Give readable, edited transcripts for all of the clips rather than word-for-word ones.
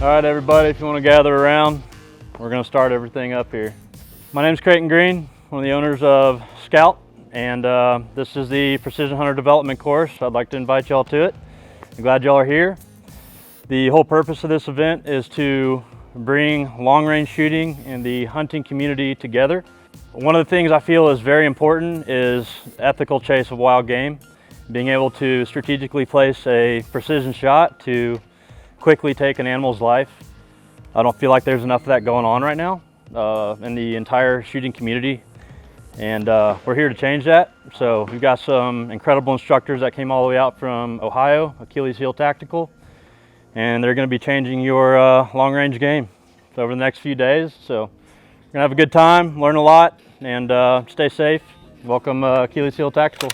All right, everybody, if you want to gather around, we're going to start everything up here. My name is Creighton Green, one of the owners of SCOUTE, and this is the Precision Hunter Development course. I'd like to invite y'all to it. I'm glad y'all are here. The whole purpose of this event is to bring long-range shooting and the hunting community together. One of the things I feel is very important is ethical chase of wild game. Being able to strategically place a precision shot to quickly take an animal's life. I don't feel like there's enough of that going on right now in the entire shooting community, and we're here to change that. So we've got some incredible instructors that came all the way out from Ohio, Achilles Heel Tactical, and they're going to be changing your long-range game over the next few days. So we're going to have a good time, learn a lot, and stay safe. Welcome Achilles Heel Tactical.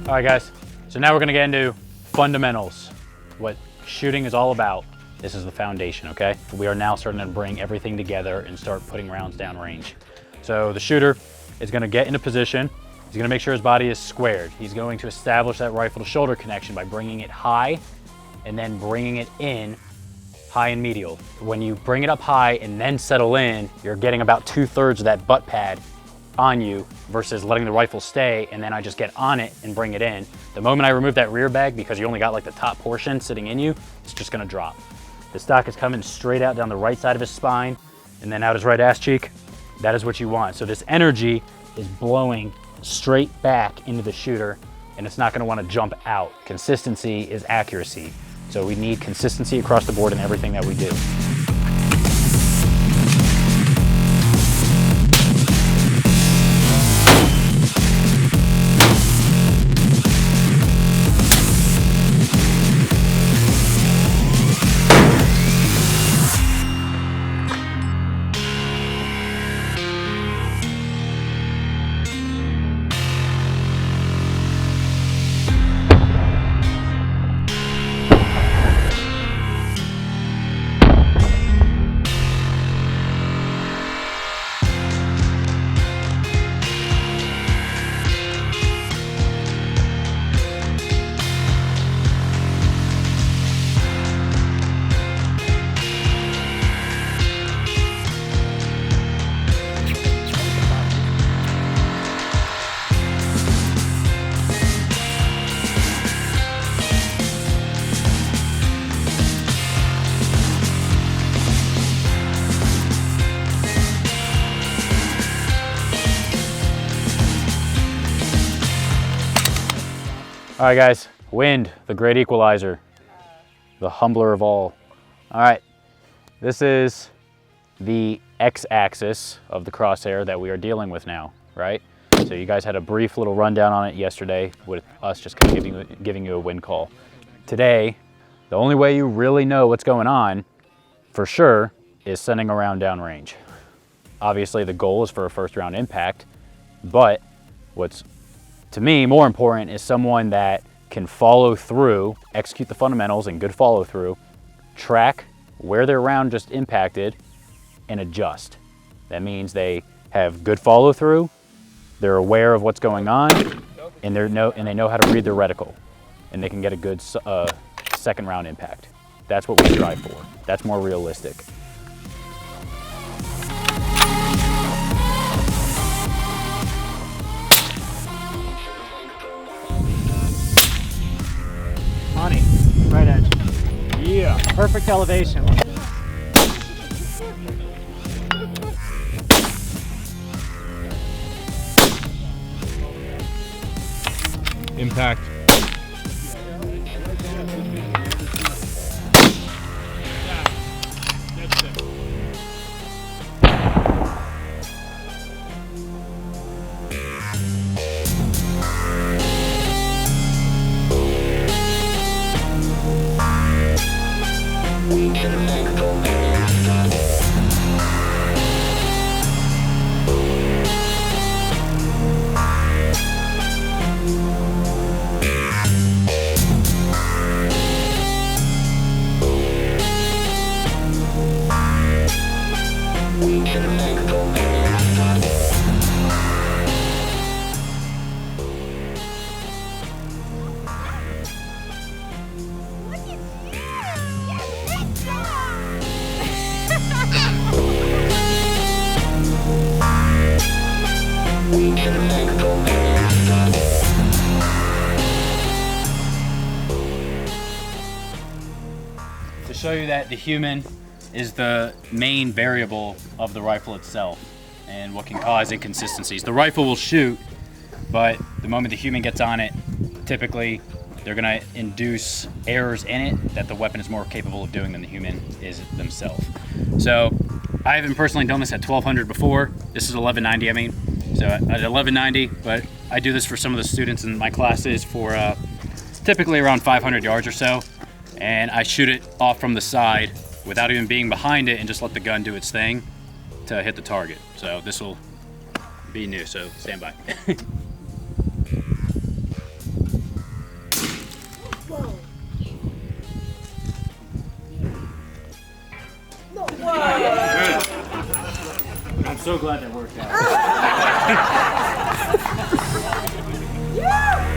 All right, guys, so now we're gonna get into fundamentals, what shooting is all about. This is the foundation, okay? We are now starting to bring everything together and start putting rounds down range. So the shooter is gonna get into position. He's gonna make sure his body is squared. He's going to establish that rifle to shoulder connection by bringing it high and then bringing it in high and medial. When you bring it up high and then settle in, you're getting about 2/3 of that butt pad on you versus letting the rifle stay and then I just get on it and bring it in. The moment I remove that rear bag, because you only got like the top portion sitting in you, it's just gonna drop. The stock is coming straight out down the right side of his spine and then out his right ass cheek. That is what you want. So this energy is blowing straight back into the shooter and it's not gonna wanna jump out. Consistency is accuracy. So we need consistency across the board in everything that we do. All right, guys, wind, the great equalizer, the humbler of all. All right, this is the x-axis of the crosshair that we are dealing with now, right? So you guys had a brief little rundown on it yesterday with us just kind of giving you a wind call. Today, the only way you really know what's going on, for sure, is sending a round downrange. Obviously, the goal is for a first round impact, but what's to me more important is someone that can follow through, execute the fundamentals and good follow through, track where their round just impacted and adjust. That means they have good follow through, they're aware of what's going on, and they know how to read their reticle, and they can get a good second round impact. That's what we strive for. That's more realistic. Money, right edge. Yeah, perfect elevation. Impact. To show you that the human is the main variable of the rifle itself and what can cause inconsistencies. The rifle will shoot, but the moment the human gets on it, typically they're gonna induce errors in it that the weapon is more capable of doing than the human is themselves. So I haven't personally done this at 1200 before. This is 1190, I mean. So at 1190, but I do this for some of the students in my classes for typically around 500 yards or so. And I shoot it off from the side without even being behind it and just let the gun do its thing to hit the target. So this will be new, so stand by. Whoa. No, whoa. I'm so glad that worked out. Yeah.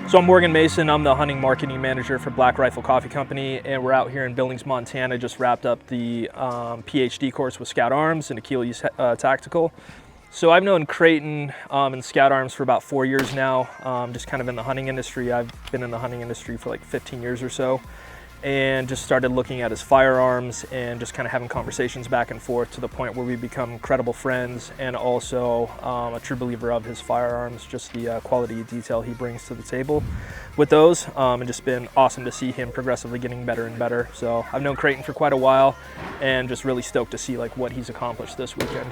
So I'm Morgan Mason, I'm the hunting marketing manager for Black Rifle Coffee Company, and we're out here in Billings, Montana, just wrapped up the PhD course with Scout Arms and Achilles Tactical. So I've known Creighton and Scout Arms for about 4 years now, just kind of in the hunting industry. I've been in the hunting industry for like 15 years or so, and just started looking at his firearms and just kind of having conversations back and forth to the point where we become incredible friends, and also a true believer of his firearms, just the quality of detail he brings to the table with those, and just been awesome to see him progressively getting better and better. So I've known Creighton for quite a while and just really stoked to see like what he's accomplished this weekend.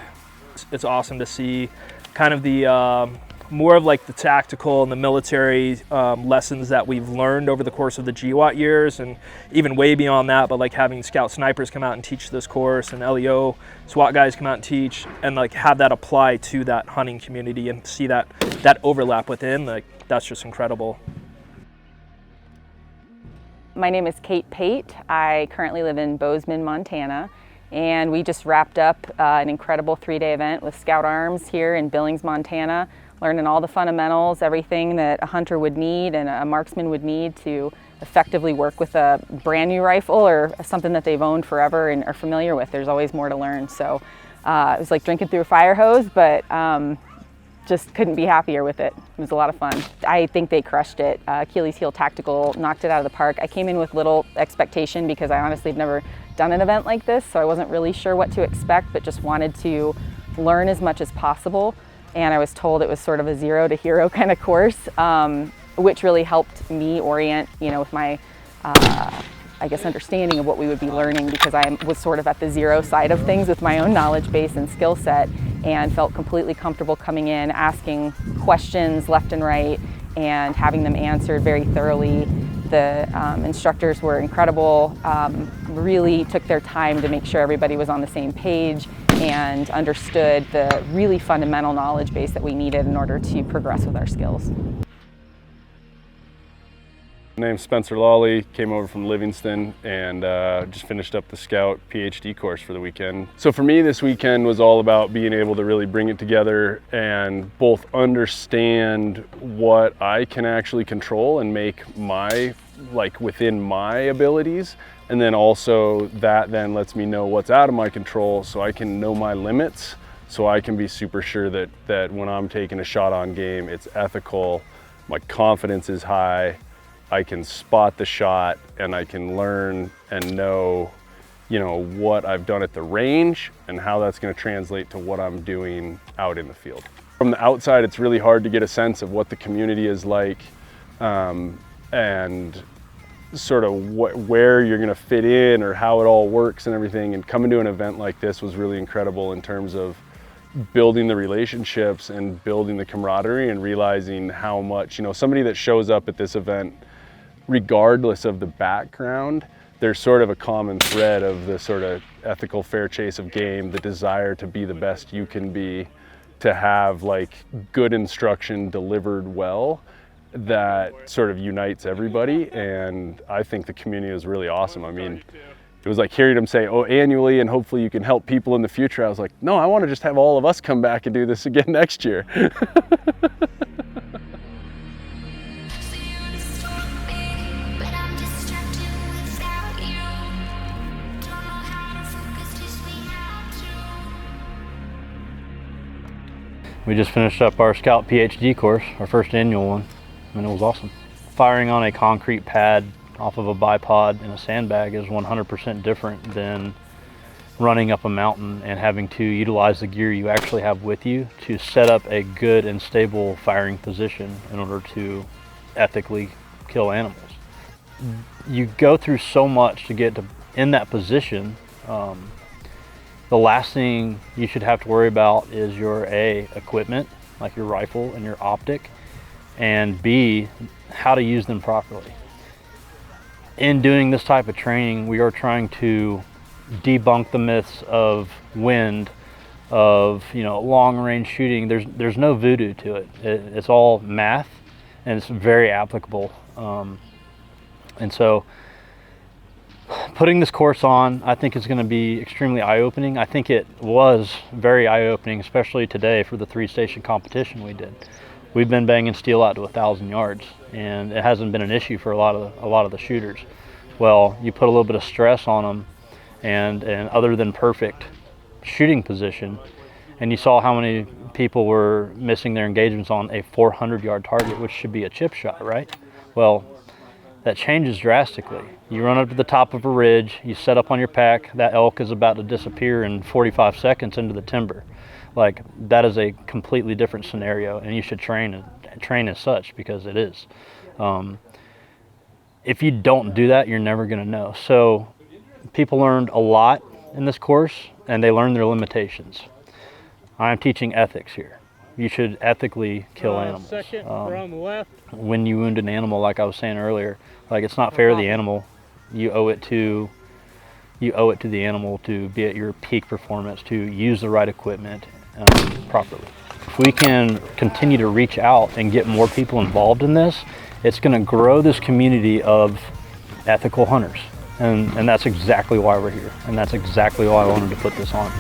It's awesome to see kind of the more of like the tactical and the military lessons that we've learned over the course of the GWAT years, and even way beyond that, but like having Scout snipers come out and teach this course, and LEO SWAT guys come out and teach, and like have that apply to that hunting community and see that overlap within, like that's just incredible. My name is Kate Pate. I currently live in Bozeman, Montana, and we just wrapped up an incredible 3-day event with Scout Arms here in Billings, Montana, learning all the fundamentals, everything that a hunter would need and a marksman would need to effectively work with a brand new rifle or something that they've owned forever and are familiar with. There's always more to learn. So it was like drinking through a fire hose, but just couldn't be happier with it. It was a lot of fun. I think they crushed it. Achilles Heel Tactical knocked it out of the park. I came in with little expectation because I honestly have never done an event like this, so I wasn't really sure what to expect, but just wanted to learn as much as possible. And I was told it was sort of a zero to hero kind of course, which really helped me orient, with my, I guess, understanding of what we would be learning, because I was sort of at the zero side of things with my own knowledge base and skill set, and felt completely comfortable coming in, asking questions left and right, and having them answered very thoroughly. The instructors were incredible, really took their time to make sure everybody was on the same page and understood the really fundamental knowledge base that we needed in order to progress with our skills. My name's Spencer Lawley, came over from Livingston, and just finished up the Scout PhD course for the weekend. So for me, this weekend was all about being able to really bring it together and both understand what I can actually control and make within my abilities, and then also that then lets me know what's out of my control so I can know my limits, so I can be super sure that when I'm taking a shot on game, it's ethical, my confidence is high, I can spot the shot, and I can learn and know, what I've done at the range and how that's going to translate to what I'm doing out in the field. From the outside, it's really hard to get a sense of what the community is like, and sort of where you're going to fit in or how it all works and everything. And coming to an event like this was really incredible in terms of building the relationships and building the camaraderie and realizing how much, you know, somebody that shows up at this event, regardless of the background, there's sort of a common thread of the sort of ethical fair chase of game, the desire to be the best you can be, to have like good instruction delivered well, that sort of unites everybody. And I think the community is really awesome. I mean, it was like hearing him say, oh, annually, and hopefully you can help people in the future. I was like, no, I want to just have all of us come back and do this again next year. We just finished up our Scout PhD course, our first annual one, and it was awesome. Firing on a concrete pad off of a bipod in a sandbag is 100% different than running up a mountain and having to utilize the gear you actually have with you to set up a good and stable firing position in order to ethically kill animals. You go through so much to get to in that position. The last thing you should have to worry about is your A, equipment, like your rifle and your optic, and B, how to use them properly. In doing this type of training, we are trying to debunk the myths of wind, of, you know, long range shooting. There's no voodoo to it. It's all math, and it's very applicable. And so putting this course on, I think is going to be extremely eye-opening. I think it was very eye-opening, especially today for the 3-station competition we did. We've been banging steel out to 1,000 yards, and it hasn't been an issue for a lot of the shooters. Well, you put a little bit of stress on them, and other than perfect shooting position, and you saw how many people were missing their engagements on a 400-yard target, which should be a chip shot, right? Well, that changes drastically. You run up to the top of a ridge, you set up on your pack, that elk is about to disappear in 45 seconds into the timber. Like, that is a completely different scenario, and you should train as such, because it is. If you don't do that, you're never gonna know. So people learned a lot in this course, and they learned their limitations. I'm teaching ethics here. You should ethically kill animals. Second from left. When you wound an animal, like I was saying earlier, like, it's not fair to the animal. You owe it to the animal to be at your peak performance, to use the right equipment properly. If we can continue to reach out and get more people involved in this, it's going to grow this community of ethical hunters. And that's exactly why we're here. And that's exactly why I wanted to put this on.